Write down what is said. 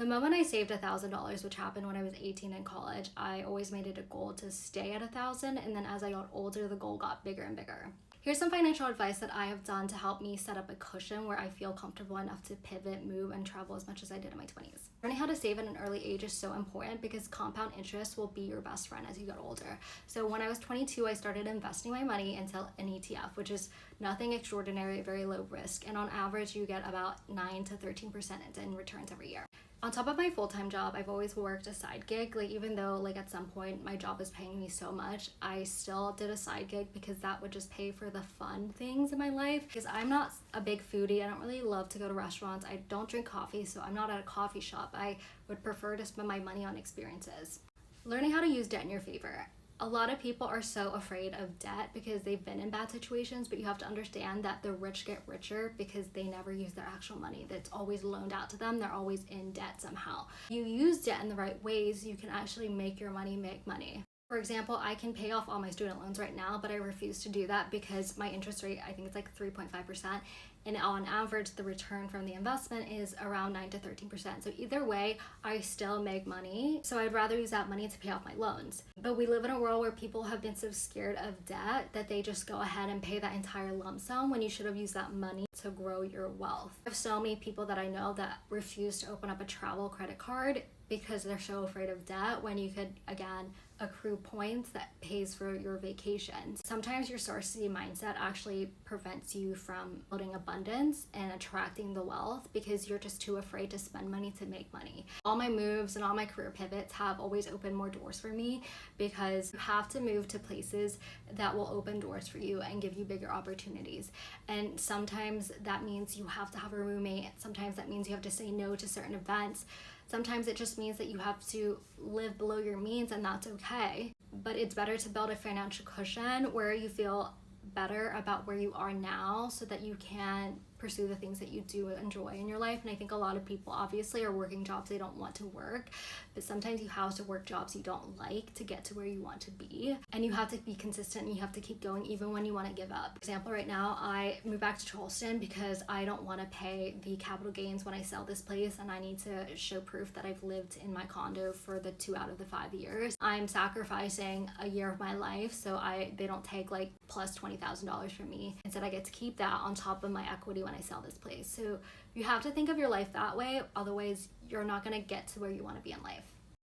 The moment I saved $1,000, which happened when I was 18 in college, I always made it a goal to stay at 1,000, and then as I got older, the goal got bigger and bigger. Here's some financial advice that I have done to help me set up a cushion where I feel comfortable enough to pivot, move, and travel as much as I did in my 20s. Learning how to save at an early age is so important because compound interest will be your best friend as you get older. So when I was 22, I started investing my money into an ETF, which is nothing extraordinary, very low risk, and on average, you get about 9 to 13% in returns every year. On top of my full-time job, I've always worked a side gig. Like, even though like at some point my job was paying me so much, I still did a side gig because that would just pay for the fun things in my life. Because I'm not a big foodie, I don't really love to go to restaurants, I don't drink coffee, so I'm not at a coffee shop. I would prefer to spend my money on experiences. Learning how to use debt in your favor. A lot of people are so afraid of debt because they've been in bad situations, but you have to understand that the rich get richer because they never use their actual money. That's always loaned out to them. They're always in debt somehow. If you use debt in the right ways, you can actually make your money make money. For example, I can pay off all my student loans right now, but I refuse to do that because my interest rate, I think it's like 3.5%. And on average, the return from the investment is around 9 to 13%. So either way, I still make money. So I'd rather use that money to pay off my loans. But we live in a world where people have been so scared of debt that they just go ahead and pay that entire lump sum when you should have used that money to grow your wealth. I have so many people that I know that refuse to open up a travel credit card because they're so afraid of debt when you could, again, accrue points that pays for your vacations. Sometimes your scarcity mindset actually prevents you from building abundance and attracting the wealth because you're just too afraid to spend money to make money. All my moves and all my career pivots have always opened more doors for me because you have to move to places that will open doors for you and give you bigger opportunities. And sometimes that means you have to have a roommate. Sometimes that means you have to say no to certain events. Sometimes it just means that you have to live below your means, and that's okay. But it's better to build a financial cushion where you feel better about where you are now so that you can pursue the things that you do enjoy in your life. And I think a lot of people obviously are working jobs they don't want to work, but sometimes you have to work jobs you don't like to get to where you want to be. And you have to be consistent and you have to keep going even when you want to give up. For example, right now I moved back to Charleston because I don't want to pay the capital gains when I sell this place, and I need to show proof that I've lived in my condo for the 2 out of the 5 years. I'm sacrificing a year of my life so they don't take like plus $20,000 from me. Instead, I get to keep that on top of my equity when I sell this place. So you have to think of your life that way, otherwise you're not going to get to where you want to be in life.